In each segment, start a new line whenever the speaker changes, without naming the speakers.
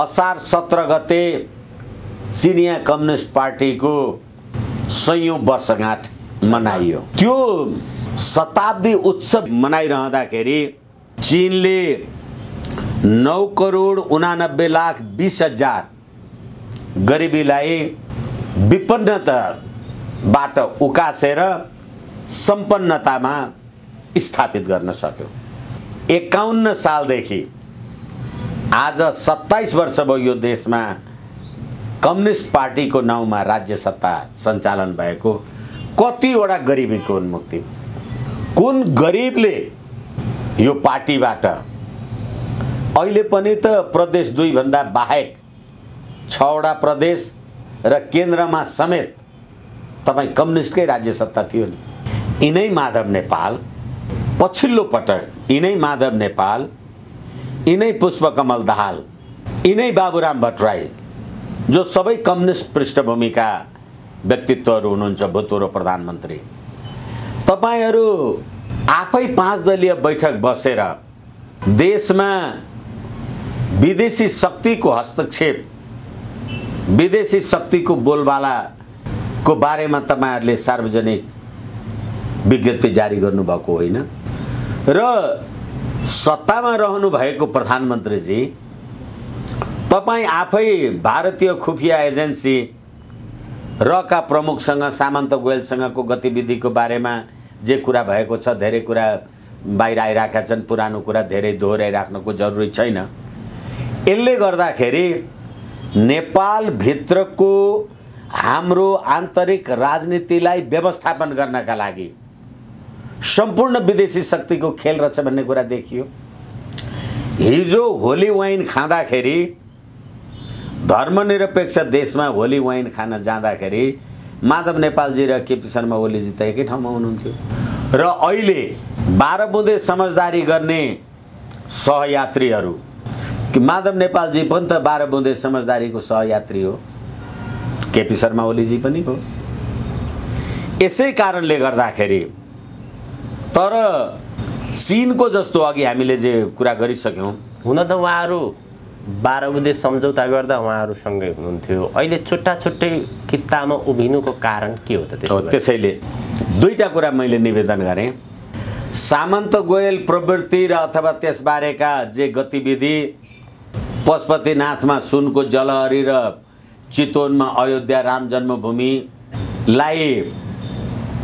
असार 17 गते चिनिया कम्युनिस्ट पार्टीको 100औं वर्षगाँठ मनाइयो। त्यो शताब्दी उत्सव मनाइरहँदाखेरि चीनले 9,89,20,000 गरिबीलाई विपन्नताबाट उकासेर सम्पन्नतामा स्थापित गर्न सक्यो। 51 सालदेखि आज 27 वर्ष भयो यो देशमा कम्युनिस्ट पार्टीको नाउँमा राज्य सत्ता सञ्चालन भएको। कतिवटा गरिबीको उन्मुक्ति, कुन गरिबले यो पार्टीबाट अहिले पनि त प्रदेश 2 भन्दा बाहेक 6वटा प्रदेश र केन्द्रमा समेत तपाईँ कम्युनिस्टकै राज्य सत्ता थियो नि। यिनै माधव नेपाल, पछिल्लो पटक यिनै माधव नेपाल, यिनै पुष्पकमल दाहाल, यिनै बाबुराम भट्टराई, जो सबै कम्युनिस्ट पृष्ठभूमिका व्यक्तित्वहरू हुनुहुन्छ, भूतपूर्व प्रधानमन्त्री, तपाईहरू आफै 5 दलीय बैठक बसेर देशमा विदेशी शक्तिको हस्तक्षेप, विदेशी शक्तिको बोलबालाको बारेमा तपाईहरूले सार्वजनिक विज्ञप्ति जारी गर्नुभएको होइन र सत्तामा रहनु भएको प्रधानमन्त्रीजी तपाईँ आफै भारतीय खुफिया एजेन्सी रका प्रमुखसँग, सामन्त गोयलसँगको गतिविधिको बारेमा जे कुरा भएको छ, धेरै कुरा बाहिर आइराखेका छन्, पुरानो कुरा धेरै दोहोऱ्याइराख्नको जरुरी छैन। यसले गर्दाखेरि नेपाल भित्रको हाम्रो आन्तरिक राजनीतिलाई व्यवस्थापन गर्नका लागि सम्पूर्ण विदेशी शक्तिको खेल रहेछ भन्ने कुरा देखियो। हिजो होली वाइन खाँदाखेरि, धर्मनिरपेक्ष देशमा होली वाइन खान जाँदाखेरि माधव नेपालजी र केपी शर्मा ओलीजी त एकै ठाउँमा हुनुहुन्थ्यो र अहिले 12 बुँदे समझदारी गर्ने सहयात्रीहरू, कि माधव नेपालजी पनि त 12 बुँदे समझदारीको सहयात्री हो, केपी शर्मा ओलीजी पनि हो। यसै कारणले गर्दाखेरि, तर चीनको जस्तो अघि हामीले जे कुरा गरिसक्यौँ,
हुन त उहाँहरू 12 बुँदे सम्झौता गर्दा उहाँहरूसँगै हुनुहुन्थ्यो, अहिले छुट्टा छुट्टै कित्तामा उभिनुको कारण के हो त?
त्यसैले दुईटा कुरा मैले निवेदन गरेँ। सामन्त गोयल प्रवृत्ति र अथवा त्यसबारेका जे गतिविधि, पशुपतिनाथमा सुनको जलहरी र चितवनमा अयोध्या राम जन्मभूमिलाई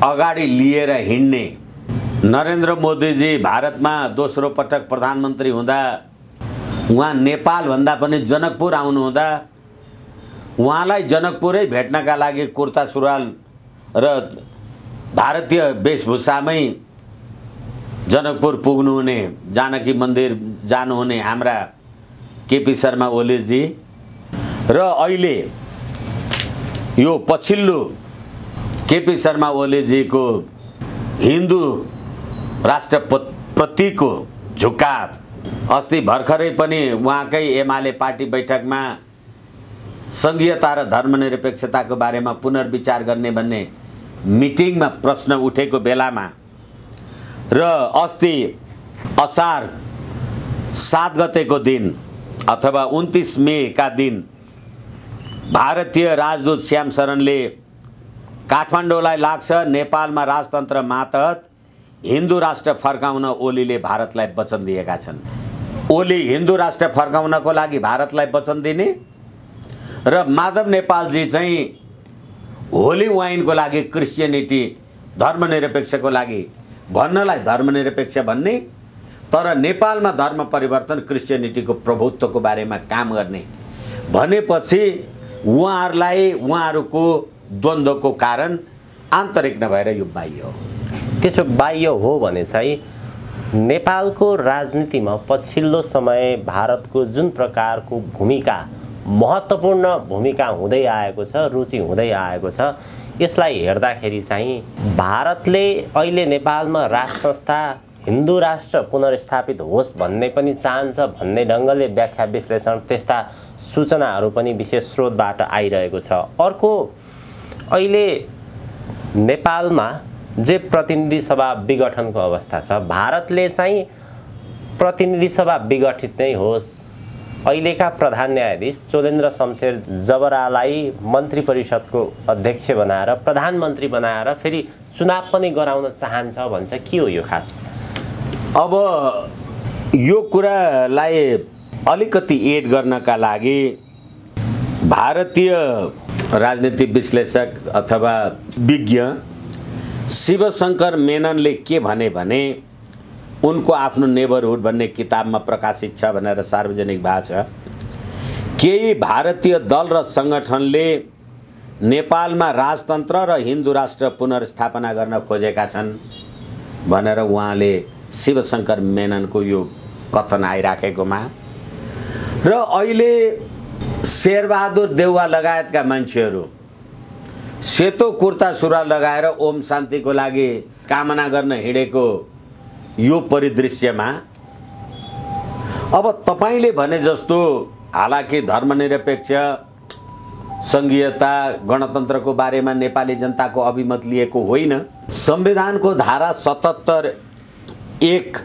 अगाडि लिएर हिँड्ने, नरेन्द्र मोदीजी भारतमा दोस्रो पटक प्रधानमन्त्री हुँदा उहाँ नेपालभन्दा पनि जनकपुर आउनुहुँदा उहाँलाई जनकपुरै भेट्नका लागि कुर्ता सुरुवाल र भारतीय वेशभूषामै जनकपुर पुग्नुहुने, जानकी मन्दिर जानुहुने हाम्रा केपी शर्मा ओलीजी र अहिले यो पछिल्लो केपी शर्मा ओलीजीको हिन्दू राष्ट्रप्रतिको झुकाव, अस्ति भर्खरै पनि उहाँकै एमाले पार्टी बैठकमा सङ्घीयता र धर्मनिरपेक्षताको बारेमा पुनर्विचार गर्ने भन्ने मिटिङमा प्रश्न उठेको बेलामा र अस्ति असार 7 गतेको दिन अथवा 29 मेका दिन भारतीय राजदूत श्याम शरणले काठमाडौँलाई लाग्छ नेपालमा राजतन्त्र मातहत हिन्दू राष्ट्र फर्काउन ओलीले भारतलाई वचन दिएका छन्। ओली हिन्दू राष्ट्र फर्काउनको लागि भारतलाई वचन दिने र माधव नेपालजी चाहिँ होली वाइनको लागि, क्रिस्चियनिटी धर्मनिरपेक्षको लागि भन्नलाई धर्मनिरपेक्ष भन्ने, तर नेपालमा धर्म परिवर्तन, क्रिस्चियनिटीको प्रभुत्वको बारेमा काम गर्ने भनेपछि उहाँहरूलाई उहाँहरूको द्वन्द्वको कारण आन्तरिक नभएर यो बाह्य हो।
त्यसो बाह्य हो भने चाहिँ नेपालको राजनीतिमा पछिल्लो समय भारतको जुन प्रकारको भूमिका, महत्त्वपूर्ण भूमिका हुँदै आएको छ, रुचि हुँदै आएको छ, यसलाई हेर्दाखेरि चाहिँ भारतले अहिले नेपालमा राष्ट्र संस्था हिन्दू राष्ट्र पुनर्स्थापित होस् भन्ने पनि चाहन्छ भन्ने ढङ्गले व्याख्या विश्लेषण, त्यस्ता सूचनाहरू पनि विशेष स्रोतबाट आइरहेको छ। अर्को, अहिले नेपालमा जे प्रतिनिधि सभा विघटनको अवस्था छ, भारतले चाहिँ प्रतिनिधि सभा विघटित नै होस् अहिलेका प्रधान न्यायाधीश चोलेन्द्र शमशेर जबरालाई मन्त्री परिषदको अध्यक्ष बनाएर प्रधानमन्त्री बनाएर फेरि चुनाव पनि गराउन चाहन्छ भन्छ। के हो यो खास?
अब यो कुरालाई अलिकति एड गर्नका लागि भारतीय राजनीतिक विश्लेषक अथवा विज्ञ शिवशंकर मेननले के भने उनको आफ्नो नेबरहुड भन्ने किताबमा प्रकाशित छ भनेर सार्वजनिक भएको छ। केही भारतीय दल र सङ्गठनले नेपालमा राजतन्त्र र हिन्दू राष्ट्र पुनर्स्थापना गर्न खोजेका छन् भनेर उहाँले शिवशंकर मेननको यो कथन आइराखेकोमा र अहिले शेरबहादुर देउवा लगायतका मान्छेहरू सेतो कुर्ता सुरुवाल लगाएर ओम शान्तिको लागि कामना गर्न हिँडेको यो परिदृश्यमा अब तपाईले भने जस्तो हालाकि धर्मनिरपेक्ष संघीयता गणतन्त्रको बारेमा नेपाली जनताको अभिमत लिएको होइन। संविधानको धारा 77(1)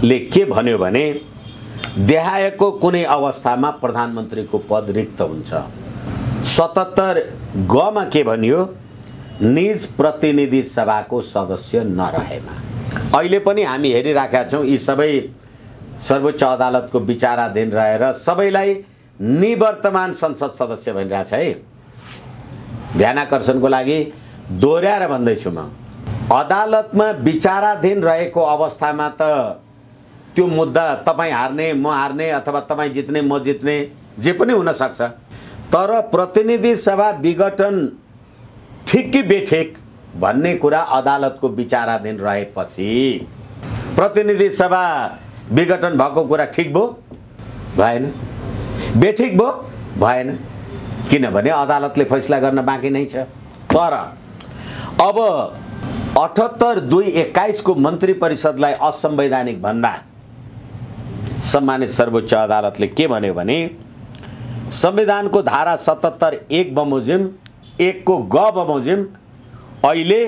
ले के भन्यो भने देहायको कुनै अवस्थामा प्रधानमन्त्रीको पद रिक्त हुन्छ। 77(ग) मा के भन्यो? निज प्रतिनिधि सभाको सदस्य नरहेमा। अहिले पनि हामी हेरिराखेका छौँ यी सबै सर्वोच्च अदालतको विचाराधीन रहेर सबैलाई निवर्तमान संसद सदस्य भनिरहेछ है। ध्यानाकर्षणको लागि दोहोऱ्याएर भन्दैछु म, अदालतमा विचाराधीन रहेको अवस्थामा त त्यो मुद्दा तपाईँ हार्ने म हार्ने अथवा तपाईँ जित्ने म जित्ने जे पनि हुन सक्छ। तर प्रतिनिधि सभा विघटन ठिक कि बेठिक भन्ने कुरा अदालतको विचाराधीन रहेपछि प्रतिनिधि सभा विघटन भएको कुरा ठिक भयो भएन, बेठिक भयो भएन, किनभने अदालतले फैसला गर्न बाँकी नै छ। तर अब 78(2)(21) को मन्त्री परिषदलाई असंवैधानिक भन्दा सम्मानित सर्वोच्च अदालतले के भन्यो भने संविधानको धारा 77(1) बमोजिम 1 को ग बमोजिम अहिले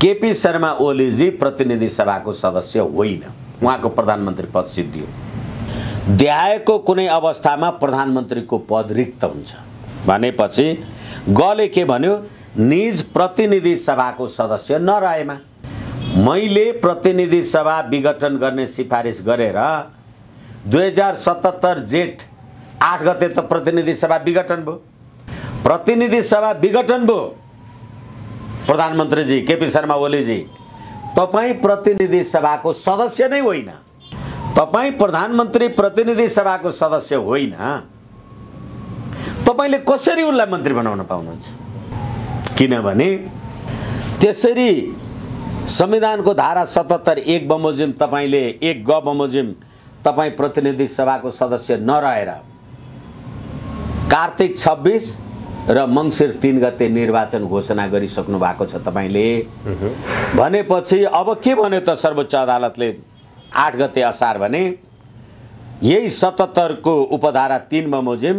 केपी शर्मा ओलीजी प्रतिनिधि सभाको सदस्य होइन, उहाँको प्रधानमन्त्री पद सिद्धियो। देहायको कुनै अवस्थामा प्रधानमन्त्रीको पद रिक्त हुन्छ भनेपछि गले के भन्यो? निज प्रतिनिधि सभाको सदस्य नरहेमा। मैले प्रतिनिधि सभा विघटन गर्ने सिफारिस गरेर 2077 जेठ 8 गते त प्रतिनिधि सभा विघटन भयो। प्रतिनिधि सभा विघटन भयो, प्रधानमन्त्रीजी केपी शर्मा ओलीजी तपाईँ प्रतिनिधि सभाको सदस्य नै होइन, तपाईँ प्रधानमन्त्री प्रतिनिधि सभाको सदस्य होइन, तपाईले कसरी उनलाई मन्त्री बनाउन पाउनुहुन्छ? किनभने त्यसरी संविधानको धारा 77(1) बमोजिम तपाईले 1 ग बमोजिम तपाईँ प्रतिनिधि सभाको सदस्य नरहेर कार्तिक 26 र मङ्सिर 3 गते निर्वाचन घोषणा गरिसक्नु भएको छ तपाईले। भनेपछि अब के भन्यो त सर्वोच्च अदालतले 8 गते असार भने यही 77 को उपधारा 3 बमोजिम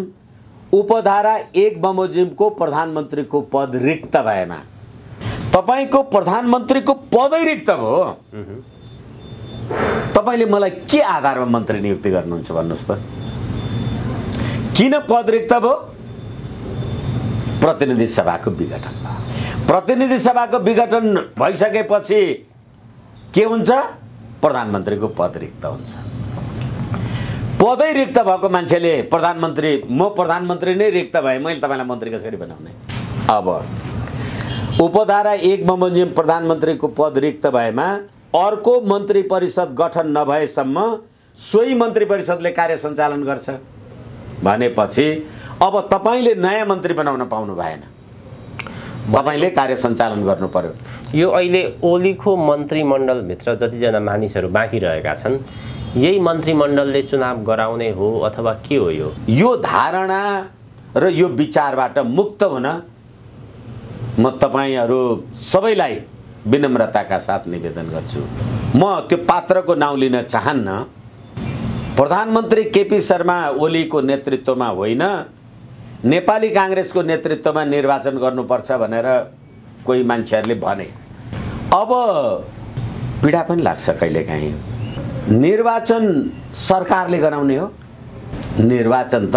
उपधारा 1 बमोजिमको प्रधानमन्त्रीको पद रिक्त भएमा तपाईको प्रधानमन्त्रीको पदै रिक्त भयो, तपाईले मलाई के आधारमा मन्त्री नियुक्ति गर्नुहुन्छ भन्नुस् त? किन पद रिक्त भयो? प्रतिनिधि सभाको विघटन भयो। प्रतिनिधि सभाको विघटन भइसकेपछि के हुन्छ? प्रधानमन्त्रीको पद रिक्त हुन्छ। पदै रिक्त भएको मान्छेले प्रधानमन्त्री म प्रधानमन्त्री नै रिक्त भए मैले तपाईलाई मन्त्री कसरी बनाउने? अब उपधारा 1 बमोजिम प्रधानमन्त्रीको पद रिक्त भएमा अर्को मन्त्री परिषद गठन नभएसम्म सोही मन्त्री परिषदले कार्य सञ्चालन गर्छ भनेपछि अब तपाईले नयाँ मन्त्री बनाउन पाउनु भएन, तपाईले कार्य सञ्चालन गर्नु पर्यो।
यो अहिले ओलीको मन्त्रीमण्डलभित्र जतिजना मानिसहरू बाँकी रहेका छन् यही मन्त्रीमण्डलले चुनाव गराउने हो अथवा के हो?
यो धारणा र यो विचारबाट मुक्त हुन म तपाईहरू सबैलाई विनम्रताका साथ निवेदन गर्छु। म त्यो पात्रको नाउँ लिन चाहन्न। प्रधानमन्त्री केपी शर्मा ओलीको नेतृत्वमा होइन नेपाली कांग्रेसको नेतृत्वमा निर्वाचन गर्नुपर्छ भनेर कोही मान्छेहरूले भने। अब पीडा पनि लाग्छ कहिलेकाहीँ। निर्वाचन सरकारले गराउने हो, निर्वाचन त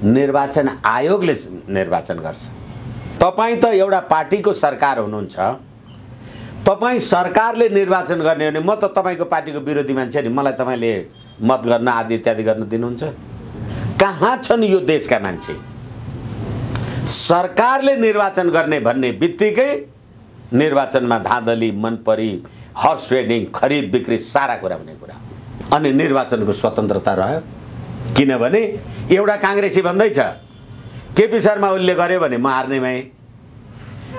निर्वाचन आयोगले निर्वाचन गर्छ। तपाईँ त एउटा पार्टीको सरकार हुनुहुन्छ, तपाईँ सरकारले निर्वाचन गर्ने हो भने म त तपाईँको पार्टीको विरोधी मान्छे नि, मलाई तपाईँले मत गर्न आदि इत्यादि गर्न दिनुहुन्छ? कहाँ छन् यो देशका मान्छे? सरकारले निर्वाचन गर्ने भन्ने बित्तिकै निर्वाचनमा धाँधली, मनपरी, हर्स ट्रेडिङ, खरिद बिक्री सारा कुरा हुने कुरा। अनि निर्वाचनको स्वतन्त्रता रह्यो, किनभने एउटा काङ्ग्रेसी भन्दैछ केपी शर्मा ओलीले गर्यो भने म हार्ने भएँ,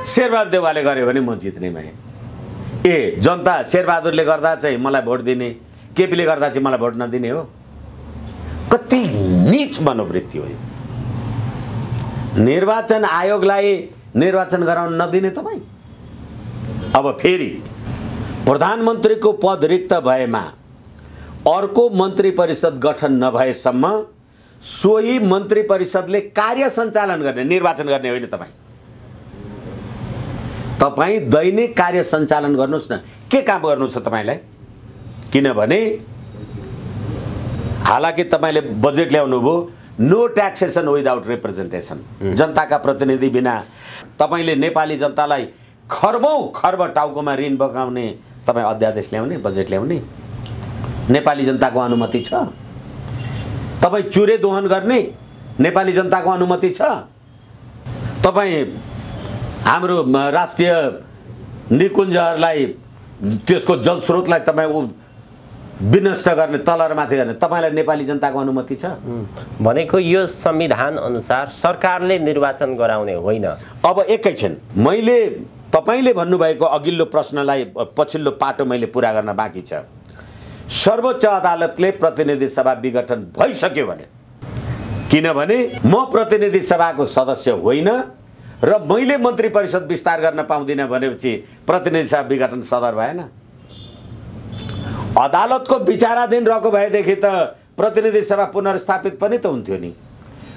शेरबहादुर देउवाले गर्यो भने म जित्ने भएँ। ए जनता शेरबहादुरले गर्दा चाहिँ मलाई भोट दिने, केपीले गर्दा चाहिँ मलाई भोट नदिने हो? कति नीच मनोवृत्ति हो यो। निर्वाचन आयोगलाई निर्वाचन गराउन नदिने तपाईँ। अब फेरि प्रधानमन्त्रीको पद रिक्त भएमा अर्को मन्त्री परिषद गठन नभएसम्म सोही मन्त्री परिषदले कार्य सञ्चालन गर्ने, निर्वाचन गर्ने होइन। तपाईँ दैनिक कार्य सञ्चालन गर्नुहोस् न, के काम गर्नु छ तपाईँलाई? किनभने हालाकि तपाईँले बजेट ल्याउनु भयो, नो ट्याक्सेसन विदाउट रिप्रेजेन्टेसन, जनताका प्रतिनिधि बिना तपाईँले नेपाली जनतालाई खर्बौं खर्ब टाउकोमा ऋण बगाउने तपाईँ अध्यादेश ल्याउने, बजेट ल्याउने, नेपाली जनताको अनुमति छ? तपाईँ चुरे दोहन गर्ने नेपाली जनताको अनुमति छ? तपाईँ हाम्रो राष्ट्रिय निकुञ्जहरूलाई, त्यसको जलस्रोतलाई तपाईँ विनष्ट गर्ने, तल र माथि गर्ने तपाईँलाई नेपाली जनताको अनुमति छ?
भनेको यो संविधान अनुसार सरकारले निर्वाचन गराउने होइन।
अब एकैछिन, मैले तपाईँले भन्नुभएको अघिल्लो प्रश्नलाई पछिल्लो पाटो मैले पुरा गर्न बाँकी छ। सर्वोच्च अदालतले प्रतिनिधि सभा विघटन भइसक्यो भने, किनभने म प्रतिनिधि सभाको सदस्य होइन र मैले मन्त्री परिषद विस्तार गर्न पाउँदिनँ भनेपछि प्रतिनिधि सभा विघटन सदर भएन। अदालतको विचाराधीन रहेको भएदेखि त प्रतिनिधि सभा पुनर्स्थापित पनि त हुन्थ्यो नि।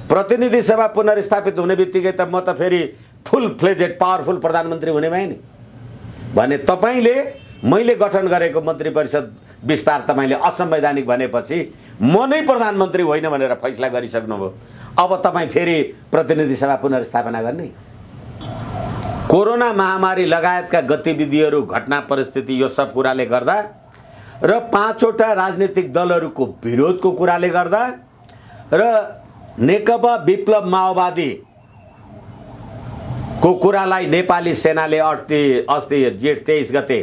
प्रतिनिधि सभा पुनर्स्थापित हुने बित्तिकै त म त फेरि फुल फ्लेजेड पावरफुल प्रधानमन्त्री हुने भएँ नि। भने तपाईँले मैले गठन गरेको मन्त्री परिषद विस्तार तपाईँले असंवैधानिक भनेपछि म नै प्रधानमन्त्री होइन भनेर फैसला गरिसक्नुभयो। अब तपाईँ फेरि प्रतिनिधि सभा पुनर्स्थापना गर्ने? कोरोना महामारी लगायतका गतिविधिहरू, घटना, परिस्थिति, यो सब कुराले गर्दा र 5वटा राजनीतिक दलहरूको विरोधको कुराले गर्दा र नेकपा विप्लव माओवादी को कुरालाई नेपाली सेनाले अस्ति जेठ 23 गते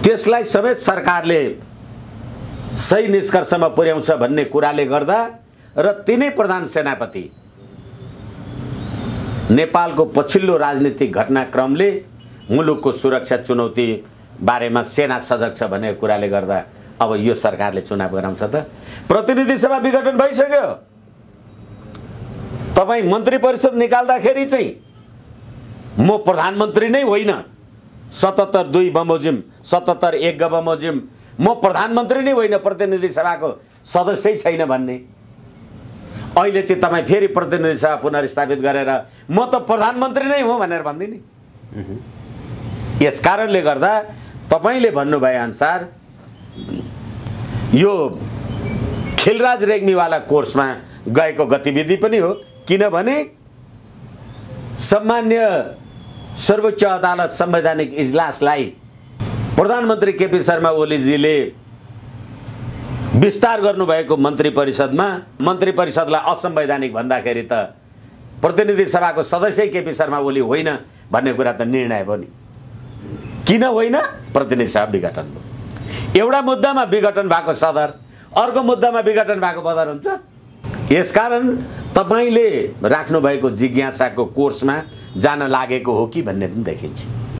त्यसलाई समेत सरकारले सही निष्कर्षमा पुर्याउँछ भन्ने कुराले गर्दा र तिनै प्रधान सेनापति नेपालको पछिल्लो राजनीतिक घटनाक्रमले मुलुकको सुरक्षा चुनौती बारेमा सेना सजग छ भन्ने कुराले गर्दा अब यो सरकारले चुनाव गराउँछ त? प्रतिनिधि सभा विघटन भइसक्यो। तपाईँ मन्त्री परिषद निकाल्दाखेरि चाहिँ म प्रधानमन्त्री नै होइन, 77(2) बमोजिम 77(1) बमोजिम म प्रधानमन्त्री नै होइन, प्रतिनिधि सभाको सदस्यै छैन भन्ने। अहिले चाहिँ तपाईँ फेरि प्रतिनिधि सभा पुनर्स्थापित गरेर म त प्रधानमन्त्री नै हो भनेर भन्दिने। यस कारणले गर्दा तपाईँले भन्नुभए अनुसार यो खिलराज रेग्मीवाला कोर्समा गएको गतिविधि पनि हो। किनभने सामान्य सर्वोच्च अदालत संवैधानिक इजलासलाई प्रधानमन्त्री केपी शर्मा ओलीजीले विस्तार गर्नुभएको मन्त्री परिषदमा मन्त्री परिषदलाई असंवैधानिक भन्दाखेरि त प्रतिनिधि सभाको सदस्य केपी शर्मा ओली होइन भन्ने कुरा त निर्णय भयो नि। किन होइन? प्रतिनिधि सभा विघटन भयो। एउटा मुद्दामा विघटन भएको सदर, अर्को मुद्दामा विघटन भएको बदर हुन्छ। यसकारण तपाईँले राख्नुभएको जिज्ञासाको कोर्समा जान लागेको हो कि भन्ने पनि देखिन्छ।